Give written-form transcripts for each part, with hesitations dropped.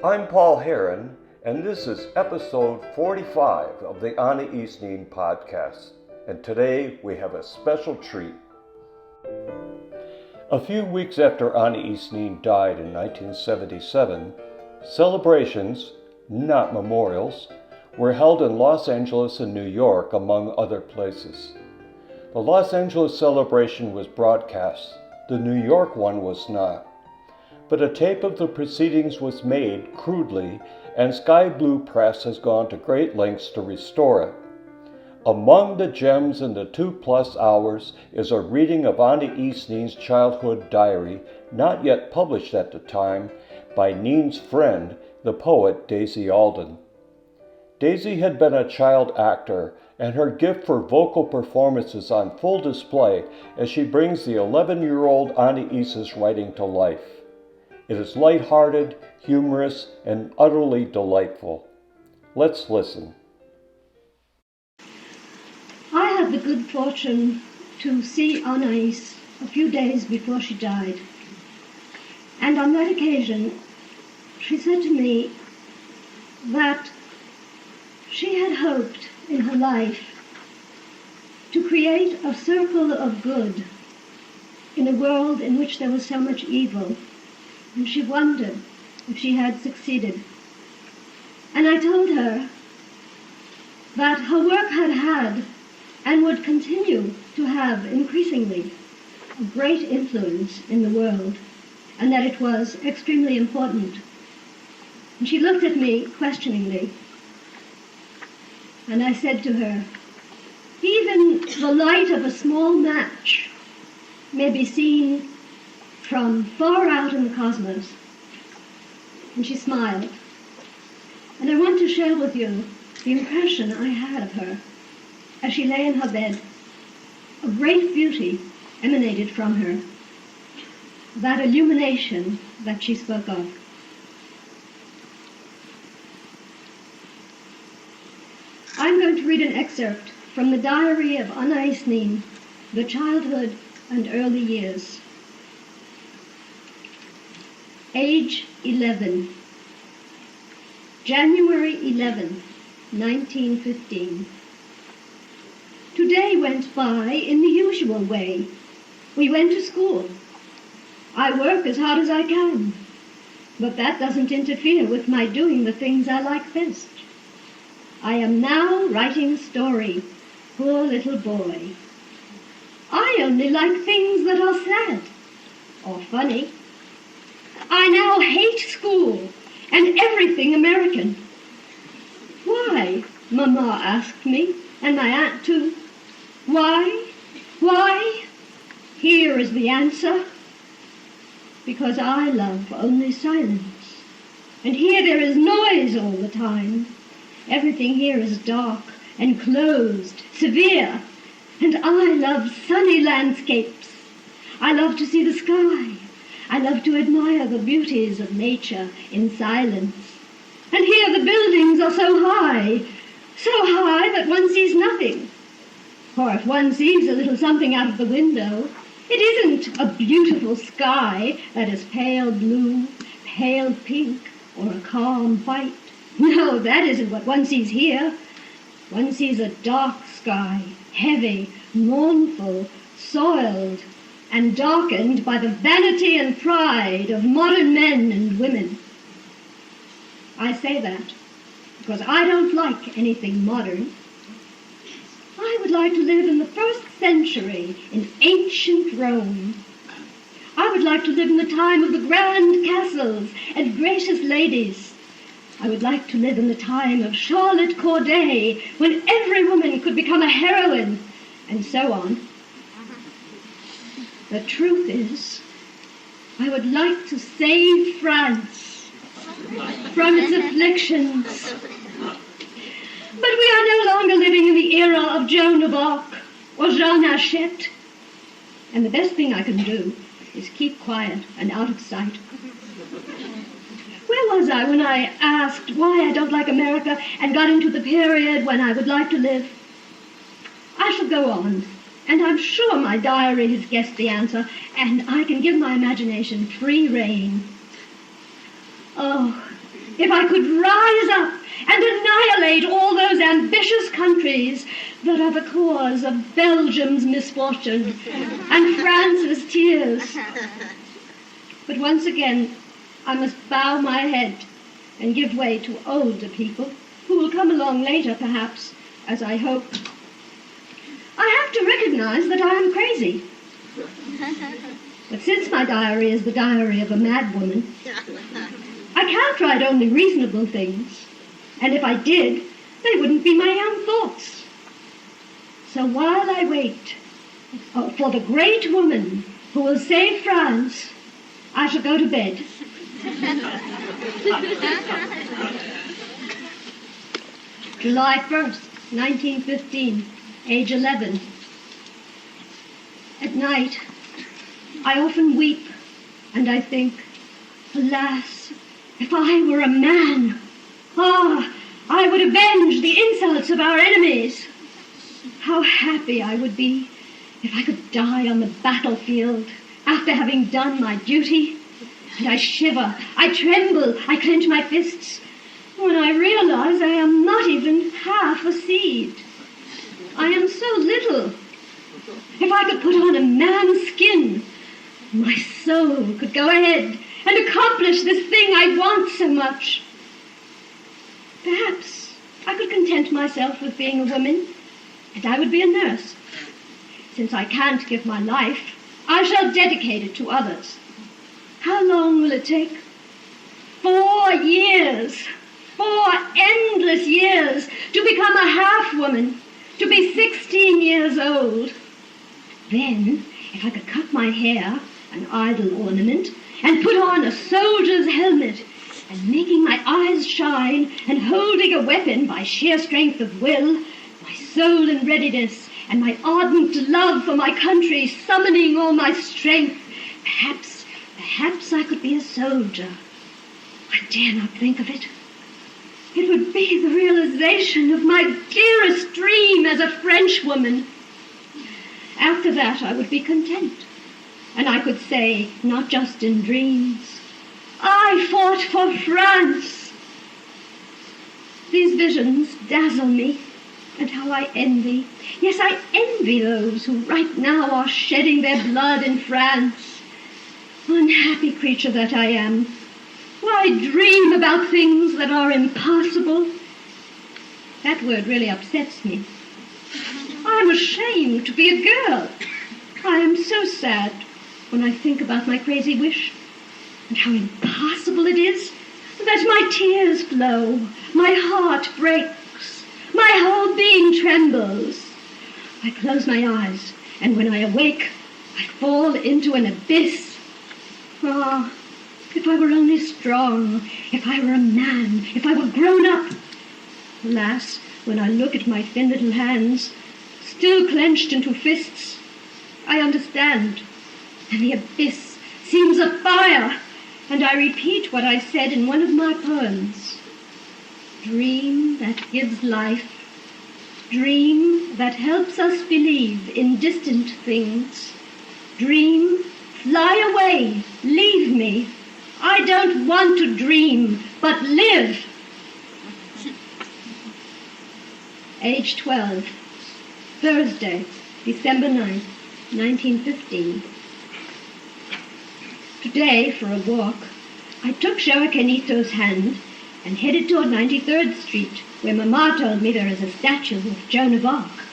I'm Paul Heron, and this is episode 45 of the Anaïs Nin podcast. And today we have a special treat. A few weeks after Anaïs Nin died in 1977, celebrations, not memorials, were held in Los Angeles and New York, among other places. The Los Angeles celebration was broadcast. The New York one was not. But a tape of the proceedings was made crudely, and Sky Blue Press has gone to great lengths to restore it. Among the gems in the 2+ hours is a reading of Anaïs Nin's childhood diary, not yet published at the time, by Nin's friend, the poet Daisy Aldan. Daisy had been a child actor, and her gift for vocal performance is on full display as she brings the 11-year-old Anaïs's writing to life. It is lighthearted, humorous, and utterly delightful. Let's listen. I had the good fortune to see Anaïs a few days before she died. And on that occasion, she said to me that she had hoped in her life to create a circle of good in a world in which there was so much evil. And she wondered if she had succeeded. And I told her that her work had had and would continue to have increasingly a great influence in the world, and that it was extremely important. And she looked at me questioningly, and I said to her, even the light of a small match may be seen from far out in the cosmos. And she smiled. And I want to share with you the impression I had of her as she lay in her bed. A great beauty emanated from her, that illumination that she spoke of. I'm going to read an excerpt from the diary of Anaïs Nin, the childhood and early years. Age 11. January 11, 1915. Today went by in the usual way. We went to school. I work as hard as I can, but that doesn't interfere with my doing the things I like best. I am now writing a story, poor little boy. I only like things that are sad or funny. I now hate school and everything American. Why? Mama asked me, and my aunt too. Why? Why? Here is the answer. Because I love only silence. And here there is noise all the time. Everything here is dark and closed, severe. And I love sunny landscapes. I love to see the sky. I love to admire the beauties of nature in silence. And here the buildings are so high that one sees nothing. Or if one sees a little something out of the window, it isn't a beautiful sky that is pale blue, pale pink, or a calm white. No, that isn't what one sees here. One sees a dark sky, heavy, mournful, soiled, and darkened by the vanity and pride of modern men and women. I say that because I don't like anything modern. I would like to live in the 1st century in ancient Rome. I would like to live in the time of the grand castles and gracious ladies. I would like to live in the time of Charlotte Corday, when every woman could become a heroine, and so on. The truth is, I would like to save France from its afflictions. But we are no longer living in the era of Joan of Arc or Jean Hachette. And the best thing I can do is keep quiet and out of sight. Where was I when I asked why I don't like America and got into the period when I would like to live? I shall go on, and I'm sure my diary has guessed the answer, and I can give my imagination free rein. Oh, if I could rise up and annihilate all those ambitious countries that are the cause of Belgium's misfortune and France's tears. But once again, I must bow my head and give way to older people who will come along later, perhaps, as I hope. I have to recognize that I am crazy. But since my diary is the diary of a madwoman, I can't write only reasonable things, and if I did, they wouldn't be my own thoughts. So while I wait for the great woman who will save France, I shall go to bed. July 1st, 1915, age 11. At night, I often weep, and I think, alas, if I were a man, I would avenge the insults of our enemies. How happy I would be if I could die on the battlefield after having done my duty. And I shiver, I tremble, I clench my fists when I realize I am not even half a seed. I am so little. If I could put on a man's skin, my soul could go ahead and accomplish this thing I want so much. Perhaps I could content myself with being a woman, and I would be a nurse. Since I can't give my life, I shall dedicate it to others. How long will it take? 4 years. 4 endless years to become a half-woman, to be 16 years old. Then, if I could cut my hair, an idle ornament, and put on a soldier's helmet, and making my eyes shine, and holding a weapon by sheer strength of will, my soul in readiness, and my ardent love for my country summoning all my strength, perhaps I could be a soldier. I dare not think of it. It would be the realization of my dearest dream as a Frenchwoman. After that, I would be content, and I could say, not just in dreams, I fought for France. These visions dazzle me, and how I envy, yes, I envy those who right now are shedding their blood in France. Unhappy creature that I am. Why dream about things that are impossible? That word really upsets me. I am ashamed to be a girl. I am so sad when I think about my crazy wish, and how impossible it is that my tears flow, my heart breaks, my whole being trembles. I close my eyes, and when I awake, I fall into an abyss. Ah, if I were only strong, if I were a man, if I were grown up. Alas, when I look at my thin little hands, still clenched into fists, I understand, and the abyss seems afire, and I repeat what I said in one of my poems. Dream that gives life, dream that helps us believe in distant things. Dream, fly away, leave me. I don't want to dream, but live. Age 12, Thursday, December 9th, 1915. Today, for a walk, I took Joaquin Ito's hand and headed toward 93rd Street, where Mamma told me there is a statue of Joan of Arc.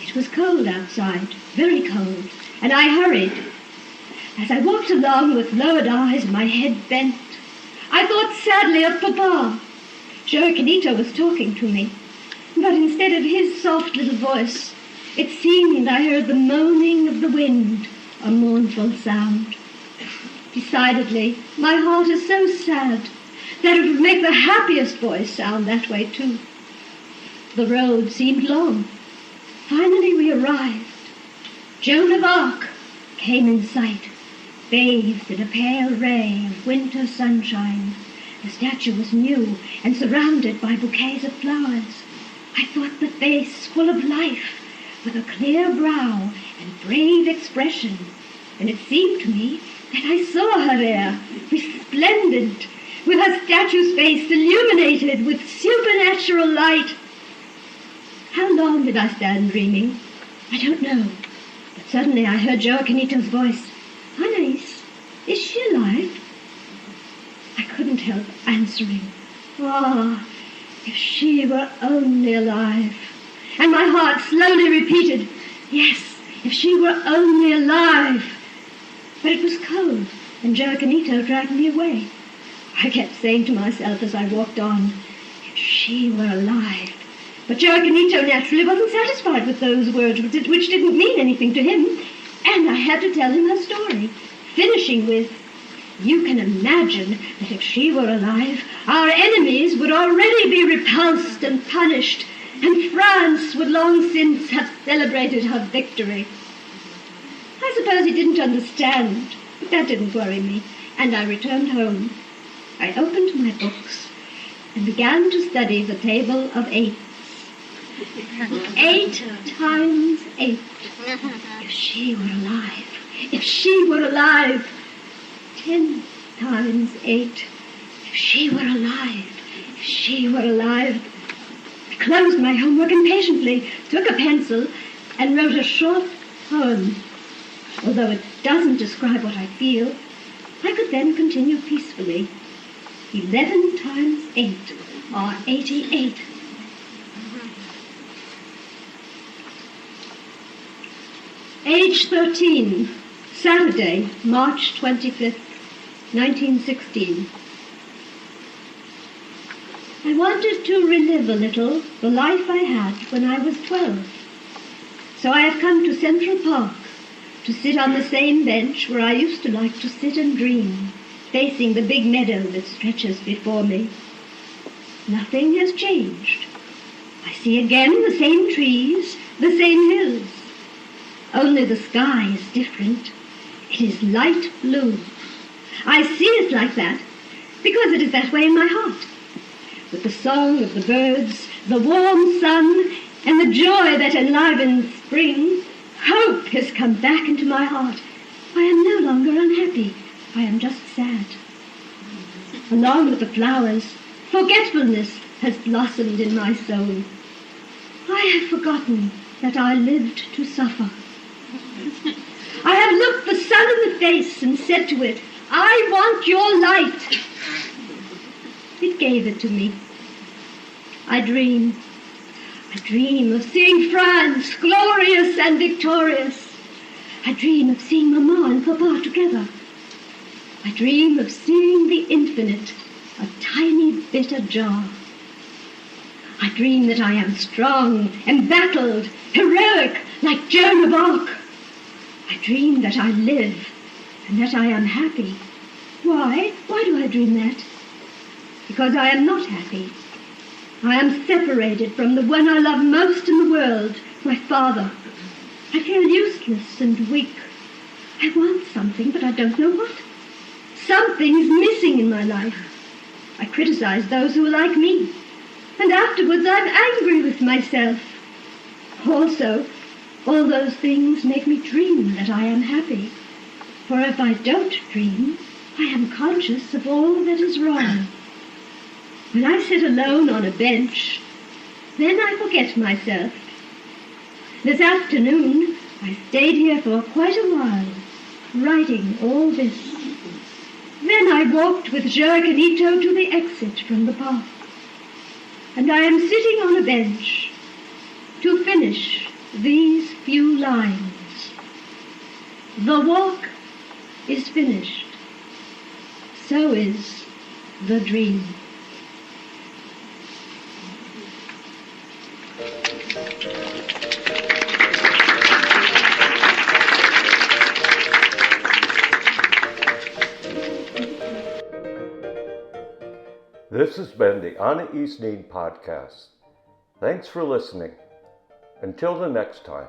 It was cold outside, very cold, and I hurried. As I walked along with lowered eyes and my head bent, I thought sadly of Papa. Joaquin Ito was talking to me, but instead of his soft little voice, it seemed I heard the moaning of the wind, a mournful sound. Decidedly, my heart is so sad that it would make the happiest voice sound that way too. The road seemed long. Finally we arrived. Joan of Arc came in sight, bathed in a pale ray of winter sunshine. The statue was new and surrounded by bouquets of flowers. I thought the face full of life, with a clear brow and brave expression, and it seemed to me that I saw her there, resplendent, with her statue's face illuminated with supernatural light. How long did I stand dreaming? I don't know. But suddenly I heard Joaquinito's voice. Anaïs, is she alive? I couldn't help answering. Ah, if she were only alive. And my heart slowly repeated, yes, if she were only alive. But it was cold, and Joaquinito dragged me away. I kept saying to myself as I walked on, if she were alive. But Joaquinito naturally wasn't satisfied with those words, which didn't mean anything to him, and I had to tell him her story, finishing with, you can imagine that if she were alive, our enemies would already be repulsed and punished, and France would long since have celebrated her victory. I suppose he didn't understand, but that didn't worry me, and I returned home. I opened my books and began to study the table of eights. 8 times 8. If she were alive, if she were alive. 10 times 8. If she were alive, if she were alive. I closed my homework impatiently, took a pencil, and wrote a short poem. Although it doesn't describe what I feel, I could then continue peacefully. 11 times 8 are 88. Age 13, Saturday, March 25th, 1916. I wanted to relive a little the life I had when I was 12. So I have come to Central Park to sit on the same bench where I used to like to sit and dream, facing the big meadow that stretches before me. Nothing has changed. I see again the same trees, the same hills. Only the sky is different. It is light blue. I see it like that because it is that way in my heart. With the song of the birds, the warm sun, and the joy that enlivens spring, hope has come back into my heart. I am no longer unhappy. I am just sad. Along with the flowers, forgetfulness has blossomed in my soul. I have forgotten that I lived to suffer. I have looked the sun in the face and said to it, I want your light. It gave it to me. I dream of seeing France glorious and victorious. I dream of seeing Mamma and Papa together. I dream of seeing the infinite, a tiny bit ajar. I dream that I am strong, embattled, heroic, like Joan of Arc. I dream that I live and that I am happy. Why? Why do I dream that? Because I am not happy. I am separated from the one I love most in the world, my father. I feel useless and weak. I want something, but I don't know what. Something's missing in my life. I criticize those who are like me, and afterwards I'm angry with myself. Also, all those things make me dream that I am happy. For if I don't dream, I am conscious of all that is wrong. When I sit alone on a bench, then I forget myself. This afternoon, I stayed here for quite a while, writing all this. Then I walked with Joaquinito to the exit from the park. And I am sitting on a bench to finish these few lines. The walk is finished. So is the dream. This has been the Anaïs Nin podcast. Thanks for listening. Until the next time.